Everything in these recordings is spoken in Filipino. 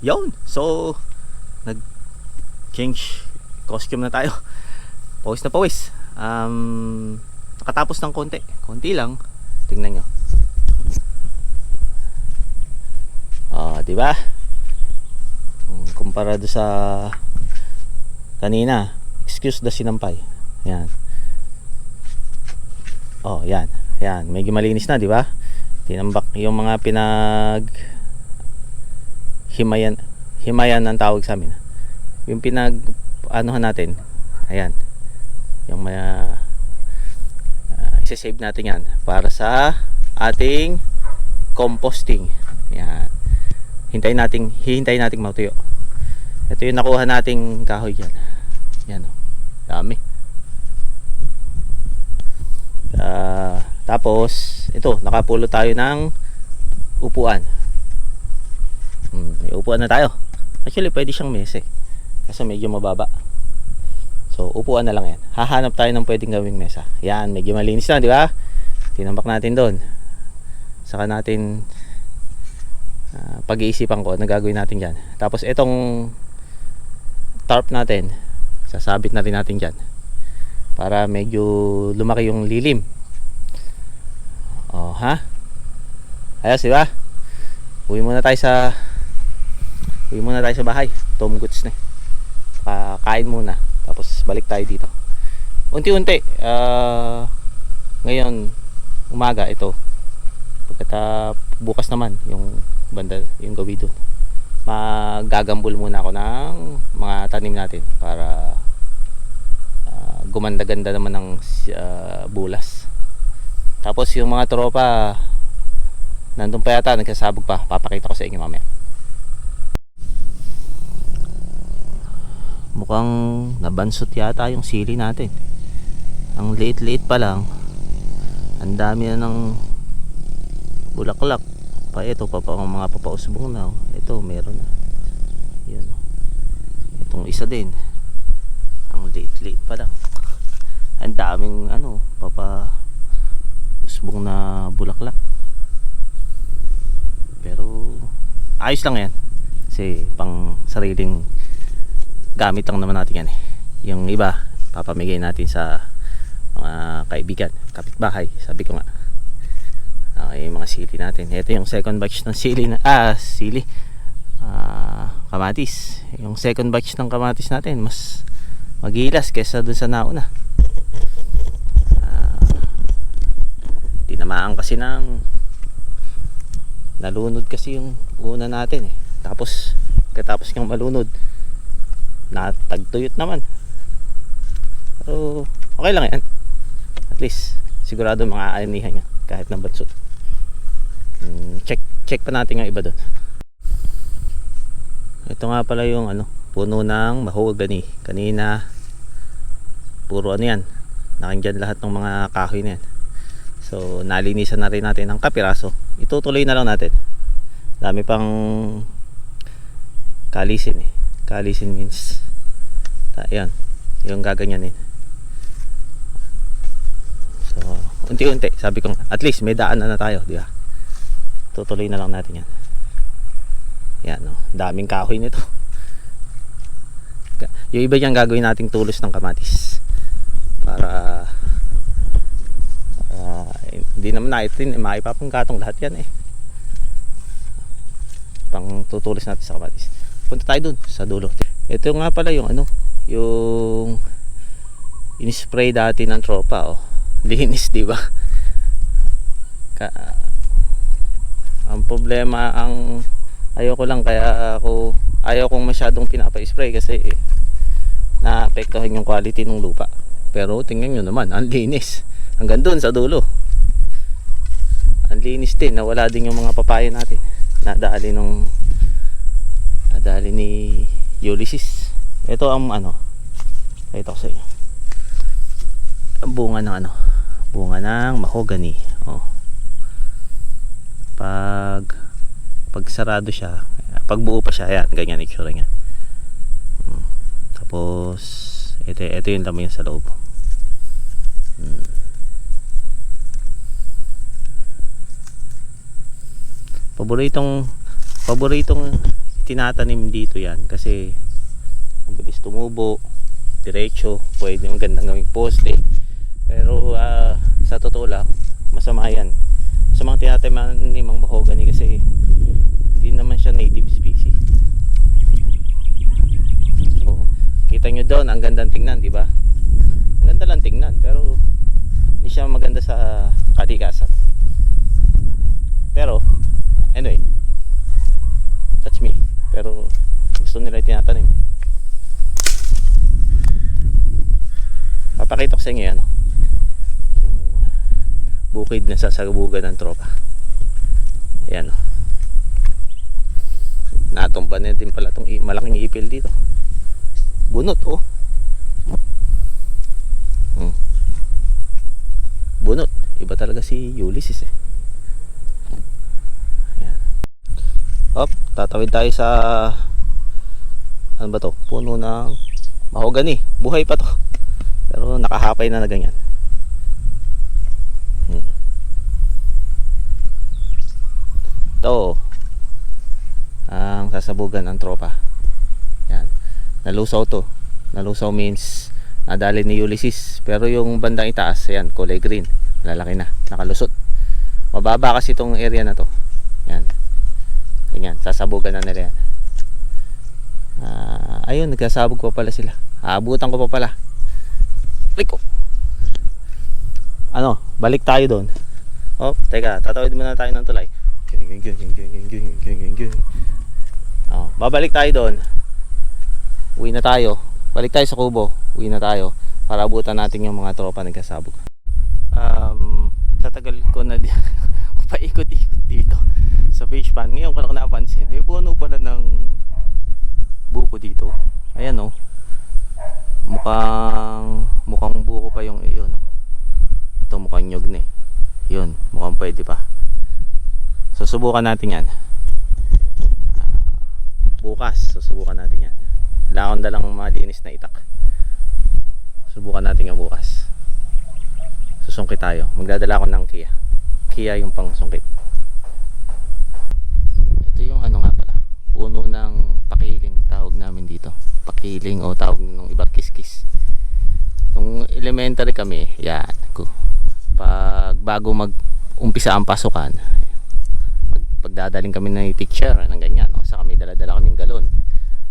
Yun, so nag change costume na tayo. Pawis na pawis. Nakatapos ng konti lang. Tingnan nyo. Diba? Kumpara do sa kanina, excuse the sinampay. Yan. Yan. Yan, medyo malinis na, diba? Tinambak yung mga himayan ang tawag sa amin. Yung anuhan natin. Ayan. Yung isa-save natin yan para sa ating composting. Ayan. Hihintayin nating matuyo. Ito yung nakuha nating kahoy yan. Yan o. Dami. Tapos ito, nakapulo tayo ng upuan. May upuan na tayo. Actually pwede siyang mesa kasi medyo mababa. So upuan na lang yan. Hahanap tayo ng pwedeng gawing mesa. Yan, medyo malinis na, di ba? Tinambak natin doon. Saka natin pag-iisipan ko na gagawin natin dyan. Tapos itong tarp natin, sasabit na rin natin dyan para medyo lumaki yung lilim. Ayos, di ba? Uwi muna tayo sa bahay. Tom goods na. Kain muna. Tapos balik tayo dito. Unti-unti. Ngayon umaga ito. Bukas naman yung banda, yung gawi doon. Magagambol muna ako ng mga tanim natin para gumanda-ganda naman ng bulas. Tapos yung mga tropa nandun pa yata, nagsasabog pa. Papakita ko sa inyo mamaya. Mukhang nabansot yata yung sili natin. Ang liit-liit pa lang. Ang dami na ng bulaklak. Ito pa mga papausbong na. Ito meron na. Yun. Itong isa din. Ang liit-liit pa lang. Ang daming papausbong na bulaklak. Pero ayos lang yan. Kasi pang sariling gamit lang naman natin yan eh. Yung iba papamigay natin sa mga kaibigan, kapitbahay. Sabi ko nga yung mga sili natin. Ito yung second batch ng kamatis. Yung second batch ng kamatis natin mas magilas kesa dun sa nauna. Tinamaan kasi nalunod kasi yung una natin eh. Tapos katapos niyang malunod, natagtuyot naman. Pero okay lang yan. At least sigurado mga aanihan niya kahit na bansot. Check pa natin ang iba doon. Ito nga pala yung puno ng mahogany. Kanina puro yan, nakandyan lahat ng mga kahoy na yan. So nalinisan na rin natin ang kapiraso. Itutuloy na lang natin. Dami pang kalisin eh. Kalisin means yan, yung gaganyanin. So unti-unti, sabi ko at least may daan na tayo, di ba? Tutuloy na lang natin yan. Yan daming kahoy nito. Yung iba dyan gagawin nating tulos ng kamatis para hindi naman natin maipapanggatong lahat yan eh. Pang tutulos natin sa kamatis. Punta tayo dun sa dulo. Ito nga pala yung yung in-spray dati ng tropa linis, di ba? Ang problema, ayoko lang, kaya ayaw kong masyadong pinapa-spray kasi naapektuhan yung quality ng lupa. Pero tingnan nyo naman, ang linis hanggang dun sa dulo. Ang linis din, nawala din yung mga papaya natin. Nadali ni Ulysses. Ito ang ano, ito ko sa inyo. Ang bunga ng ano, bunga ng mahogany. Oh. Pag sarado siya, pag buo pa siya, ayan, ganyan itsura niya. Tapos ito yung laman sa loob. Paboritong tinatanim dito yan kasi ang bilis tumubo, diretso, pwede yung gandang gawing poste. Pero sa totoo lang, masama yan sa mga tinatanim ng mahogany kasi hindi naman siya native species. So, kita nyo doon, ang gandang tingnan, di ba? Ang ganda lang tingnan, pero hindi siya maganda sa kalikasan. Pero anyway, that's me. Pero gusto nila tinatanim. Papakita ko sa inyo yan, yung bukid na sasabugan ng tropa. Ayan, natumba na din pala itong malaking ipil dito. Bunot, oh. Bunot. Iba talaga si Ulysses eh. Ayan. Hop, tatawid tayo sa ano ba to? Puno ng mahogany. Buhay pa to. Pero nakahapay na ganyan. Ito ang sasabugan ng tropa. Yan. Nalusaw to. Nalusaw means nadali ni Ulysses. Pero yung bandang itaas, ayan, kulay green. Lalaki na, nakalusot. Mababa kasi itong area na to. Yan. Ganyan, sasabugan na nila yan. Ayun, nagsasabog pa pala sila. Aabutan ko pa pala. Liko. Ano, balik tayo doon. Oh, teka, tatawid muna tayo ng tulay. Oh, babalik tayo doon. Uwi na tayo. Balik tayo sa kubo. Uwi na tayo para abutan natin yung mga tropa nagkasabog. Tatagal ko na paikot-ikot dito sa fish pan. Ngayon ko lang napansin, may puno pala ng buko dito. Ayan, oh. Mukhang buko pa yung iyon, oh. Ito mukhang nyog na eh. Yun, mukhang pwede pa. Susubukan natin yan. Bukas susubukan natin yan. Wala akong dalang malinis na itak. Subukan natin yan bukas. Susungkit tayo. Magdadala ako ng Kia. Kia yung pang sungkit. Ito yung ano nga pala, puno ng pakiling tawag namin dito. Pakiling o tawag ng iba kiskis. Nung elementary kami, yan. Pag bago mag-umpisa ang pasukan, pagdadaling kami ng teacher ng ganyan, no? Sa kami dala-dala kaming galon.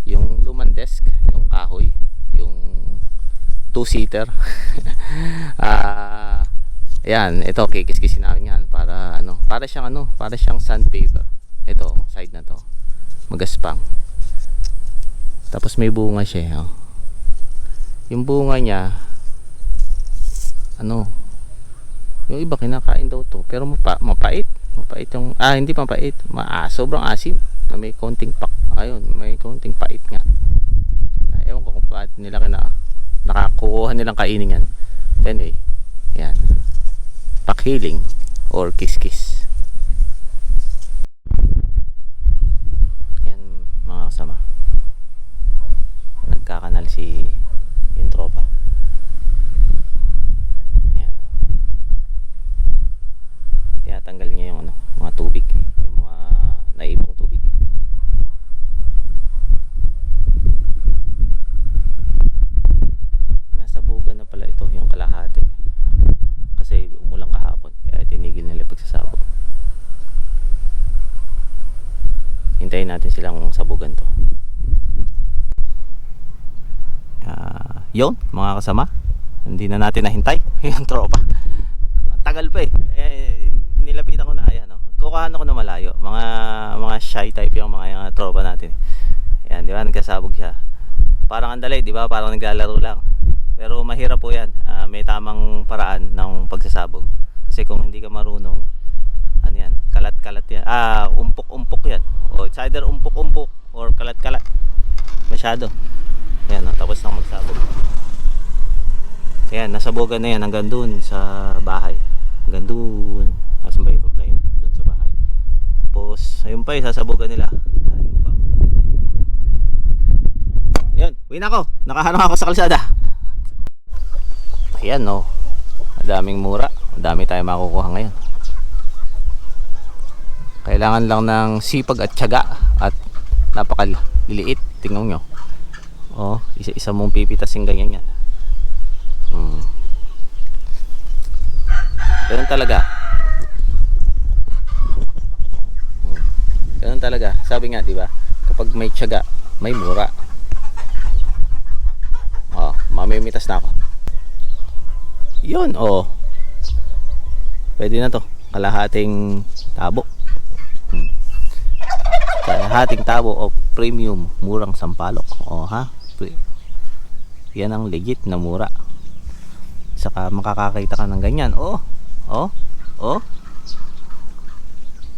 Yung lumang desk, yung kahoy, yung 2-seater. Yan, ito kikis-kisin namin yan para ano, para siyang sandpaper. Ito, side na to. Magaspang. Tapos may bunga siya, oh. Yung bunga niya ano, yung iba kinakain daw to, pero mapait yung, hindi mapait, sobrang asim na may konting ayun, may konting pait nga. Ewan ko kung paano nila nakakuha nilang kainin yan. Anyway, yan, pakiling or kiskis. Yan mga kasama, nagkakanal si yung tropa. Yan, tinatanggal niya yung ano, mga tubig, yung mga naibang tubig. Nasabugan na pala ito yung kalahati kasi umulang kahapon, kaya tinigil nila pagsasabog. Hintayin natin silang sabugan to. Yun mga kasama, hindi na natin nahintay yung tropa. Tagal pa nilapitan ko na, ayan, oh. Kukuhaan ako na malayo, mga shy type yung mga tropa natin. Ayan, di ba, nagkasabog siya. Parang andalay, di ba, parang naglalaro lang. Pero mahirap po yan. May tamang paraan ng pagsasabog. Kasi kung hindi ka marunong, ano yan, kalat-kalat yan. Umpok-umpok yan. O it's either umpok-umpok or kalat-kalat. Masyado. Ayan, tapos nang magsabog. Ayan, nasabogan na yan hanggang dun sa bahay. Hanggang dun. Asan ba yung tayo? Dun sa bahay. Tapos, ayun pa sasabogan nila. Layo pa. Ayan, uwi na ako. Nakaharang ako sa kalsada. Ayan, no. Madaming mura. Madami tayo makukuha ngayon. Kailangan lang ng sipag at tiyaga. At napakaliliit. Tingnan nyo. Oh, isa-isa mong pipitasin ganyan yan. Ganun talaga. Ganun talaga. Sabi nga, di ba? Kapag may tiyaga, may mura. Oh, mamimitas na ako. Yun, oh. Pwede na to. Kalahating tabo. Kalahating tabo o premium, murang sampalok. Oh, ha? Yan ang legit na mura. Saka makakakita ka ng ganyan. Oh. Oh. Oh.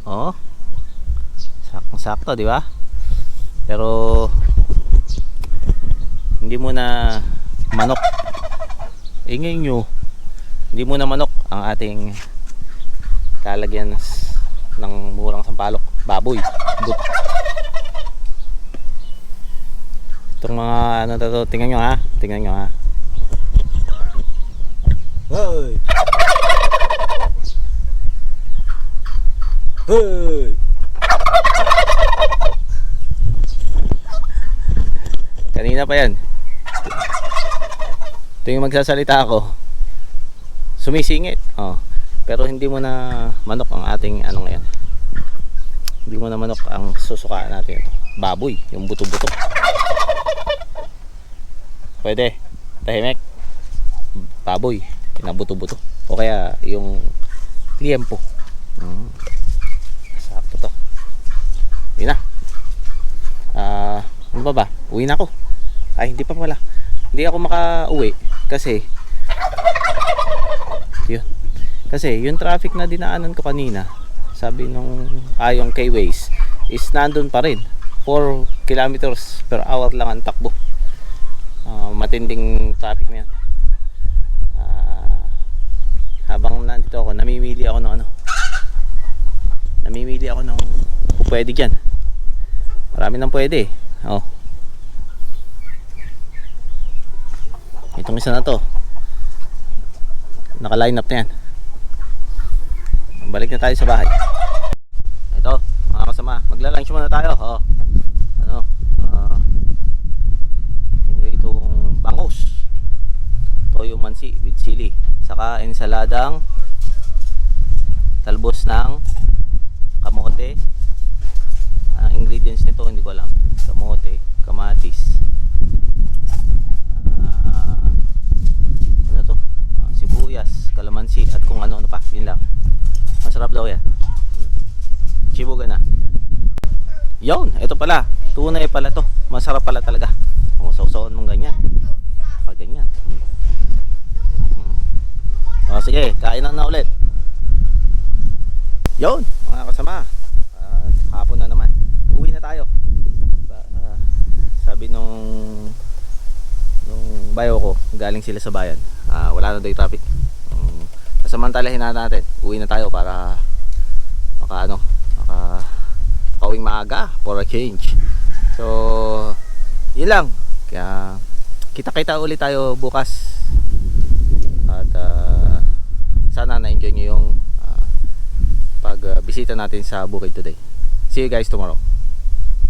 Oh. Sakto, di ba? Pero hindi mo na manok. Ingay nyo. Hindi mo na manok ang ating lalagyan ng murang sampalok. Baboy. But. Itong mga ano to, tingnan nyo ha. Tingnan nyo ha. Hey! Hey! Kanina pa yan. Tuwing magsasalita ako, sumisingit. Oh. Pero hindi mo na manok ang ating ano ngayon. Hindi mo na manok ang susukaan natin ito. Baboy, yung buto-buto. Pwede. Tahimik. Baboy, kinabuto-buto. O kaya yung liempo. Sakto to. Yun na. Ano ba? Uwi na ako. Ay, hindi pa pala. Hindi ako makauwi kasi yun. Kasi yung traffic na dinaanan ko kanina, sabi nung yung K-Ways is nandun pa rin. 4 kilometers per hour lang ang takbo. Matinding traffic na yan. Habang nandito ako, namimili ako ng pwede dyan. Marami nang pwede. Oh. Itong isa na to, naka-line up na yan. Balik na tayo sa bahay. Ito, mga kasama, magla-lunch muna tayo. Oh. Ano? Itong bangus, toyo mansi with chili, saka ensaladang talbos ng kamote. Ang ingredients nito hindi ko alam. Kamote, kamatis, ano to? Sibuyas, kalamansi at kung ano-ano pa. Yun lang. Masarap daw yan. Chibuga na. Yun, ito pala. Tunay pala to. Masarap pala talaga. Sausawan mong ganyan. Ganyan. Sige, kain na ulit. Yun, mga kasama. Hapon na naman. Uwi na tayo. Sabi nung bayo ko, galing sila sa bayan. Wala na daw yung traffic. Samantalahin na natin. Uwi na tayo para makauwing maaga for a change. So, yun lang. Kaya kita-kita ulit tayo bukas. At sana na-enjoy nyo yung pagbisita natin sa bukid today. See you guys tomorrow.